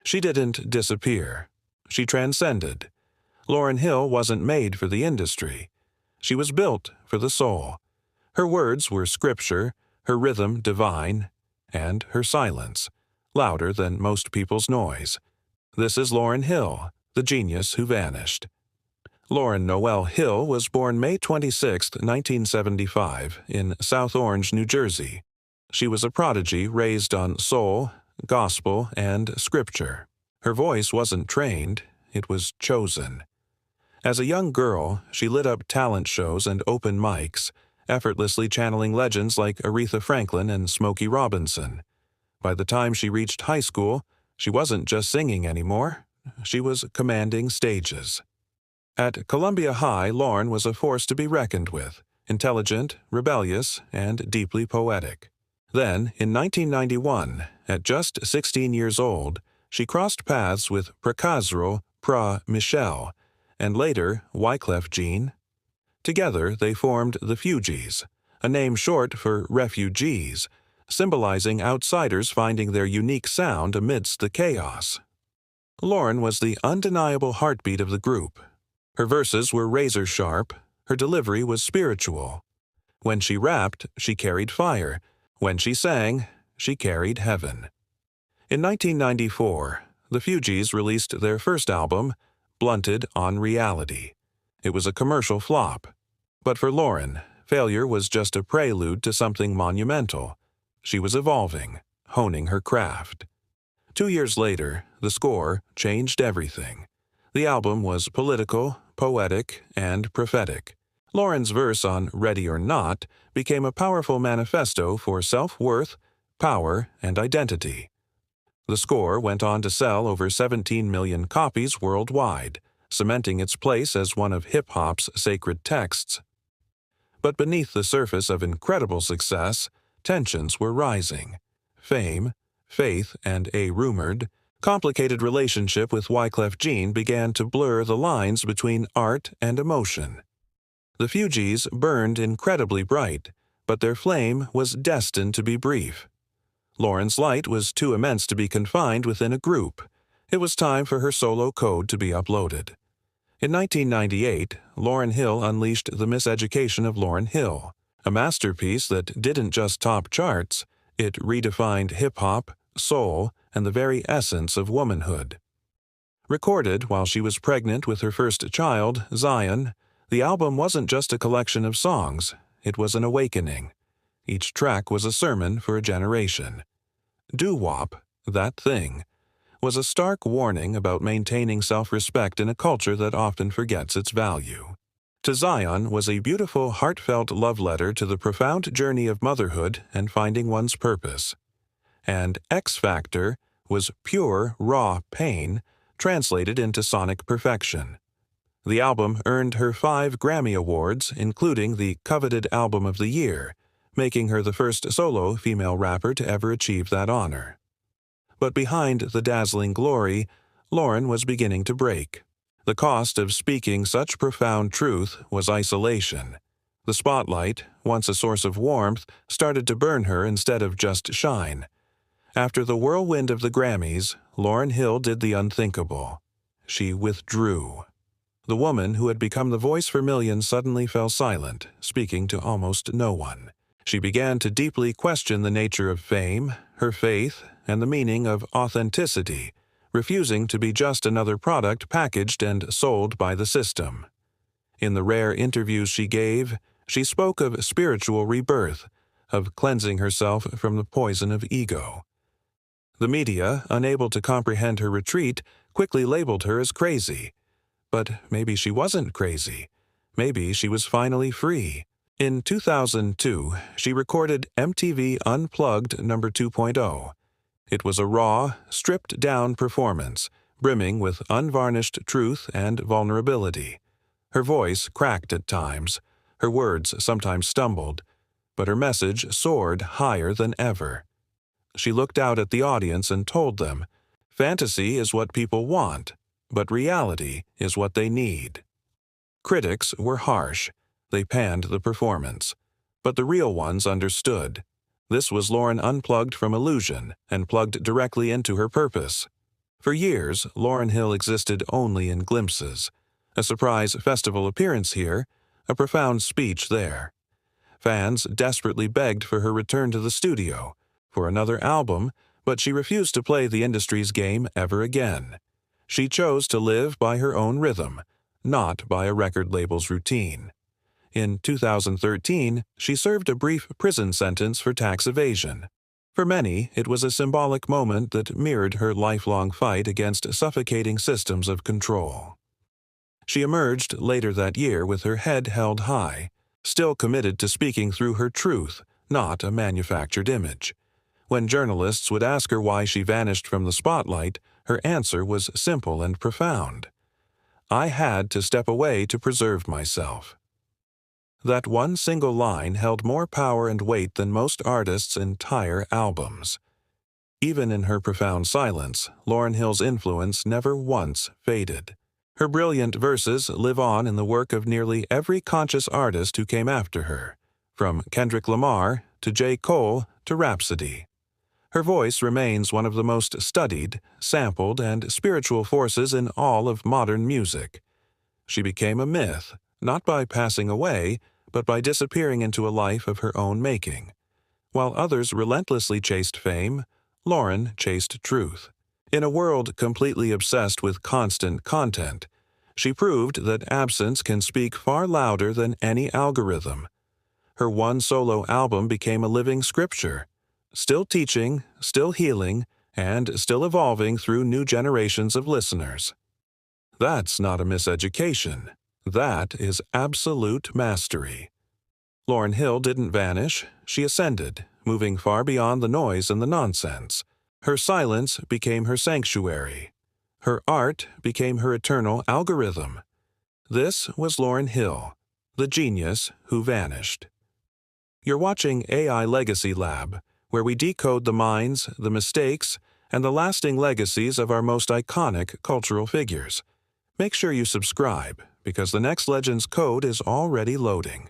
She didn't disappear. She transcended. Lauryn Hill wasn't made for the industry. She was built for the soul. Her words were scripture, her rhythm divine, and her silence louder than most people's noise. This is Lauryn Hill, the genius who vanished. Lauryn Noel Hill was born May 26, 1975, in South Orange, New Jersey. She was a prodigy raised on soul, gospel, and scripture. Her voice wasn't trained, it was chosen. As a young girl, she lit up talent shows and open mics, effortlessly channeling legends like Aretha Franklin and Smokey Robinson. By the time she reached high school, she wasn't just singing anymore. She was commanding stages. At Columbia High, Lauryn was a force to be reckoned with, intelligent, rebellious, and deeply poetic. Then, in 1991, at just 16 years old, she crossed paths with Precazro Pra Michelle, and later Wyclef Jean. Together, they formed the Fugees, a name short for refugees, symbolizing outsiders finding their unique sound amidst the chaos. Lauryn was the undeniable heartbeat of the group. Her verses were razor-sharp, her delivery was spiritual. When she rapped, she carried fire. When she sang, she carried heaven. In 1994, the Fugees released their first album, Blunted on Reality. It was a commercial flop. But for Lauryn, failure was just a prelude to something monumental. She was evolving, honing her craft. 2 years later, the score changed everything. The album was political, poetic, and prophetic. Lauryn's verse on Ready or Not became a powerful manifesto for self-worth, power, and identity. The score went on to sell over 17 million copies worldwide, cementing its place as one of hip-hop's sacred texts. But beneath the surface of incredible success, tensions were rising. Fame, faith, and a rumored, complicated relationship with Wyclef Jean began to blur the lines between art and emotion. The Fugees burned incredibly bright, but their flame was destined to be brief. Lauryn's light was too immense to be confined within a group. It was time for her solo code to be uploaded. In 1998, Lauryn Hill unleashed the Miseducation of Lauryn Hill, a masterpiece that didn't just top charts, it redefined hip-hop, soul, and the very essence of womanhood. Recorded while she was pregnant with her first child, Zion, the album wasn't just a collection of songs, it was an awakening. Each track was a sermon for a generation. Doo-wop, That Thing, was a stark warning about maintaining self-respect in a culture that often forgets its value. To Zion was a beautiful, heartfelt love letter to the profound journey of motherhood and finding one's purpose. And X Factor was pure, raw pain translated into sonic perfection. The album earned her 5 Grammy Awards, including the coveted Album of the Year, making her the first solo female rapper to ever achieve that honor. But behind the dazzling glory, Lauryn was beginning to break. The cost of speaking such profound truth was isolation. The spotlight, once a source of warmth, started to burn her instead of just shine. After the whirlwind of the Grammys, Lauryn Hill did the unthinkable. She withdrew. The woman who had become the voice for millions suddenly fell silent, speaking to almost no one. She began to deeply question the nature of fame, her faith, and the meaning of authenticity, refusing to be just another product packaged and sold by the system. In the rare interviews she gave, she spoke of spiritual rebirth, of cleansing herself from the poison of ego. The media, unable to comprehend her retreat, quickly labeled her as crazy. But maybe she wasn't crazy. Maybe she was finally free. In 2002, she recorded MTV Unplugged No. 2.0. It was a raw, stripped-down performance, brimming with unvarnished truth and vulnerability. Her voice cracked at times, her words sometimes stumbled, but her message soared higher than ever. She looked out at the audience and told them, "Fantasy is what people want, but reality is what they need." Critics were harsh. They panned the performance. But the real ones understood. This was Lauryn unplugged from illusion and plugged directly into her purpose. For years, Lauryn Hill existed only in glimpses. A surprise festival appearance here, a profound speech there. Fans desperately begged for her return to the studio, for another album, but she refused to play the industry's game ever again. She chose to live by her own rhythm, not by a record label's routine. In 2013, she served a brief prison sentence for tax evasion. For many, it was a symbolic moment that mirrored her lifelong fight against suffocating systems of control. She emerged later that year with her head held high, still committed to speaking through her truth, not a manufactured image. When journalists would ask her why she vanished from the spotlight, her answer was simple and profound. "I had to step away to preserve myself." That one single line held more power and weight than most artists' entire albums. Even in her profound silence, Lauryn Hill's influence never once faded. Her brilliant verses live on in the work of nearly every conscious artist who came after her, from Kendrick Lamar to J. Cole to Rhapsody. Her voice remains one of the most studied, sampled, and spiritual forces in all of modern music. She became a myth, not by passing away, but by disappearing into a life of her own making. While others relentlessly chased fame, Lauryn chased truth. In a world completely obsessed with constant content, she proved that absence can speak far louder than any algorithm. Her one solo album became a living scripture, still teaching, still healing, and still evolving through new generations of listeners. That's not a miseducation. That is absolute mastery. Lauryn Hill didn't vanish, she ascended, moving far beyond the noise and the nonsense. Her silence became her sanctuary. Her art became her eternal algorithm. This was Lauryn Hill, the genius who vanished. You're watching AI Legacy Lab, where we decode the minds, the mistakes, and the lasting legacies of our most iconic cultural figures. Make sure you subscribe, because the next Legends code is already loading.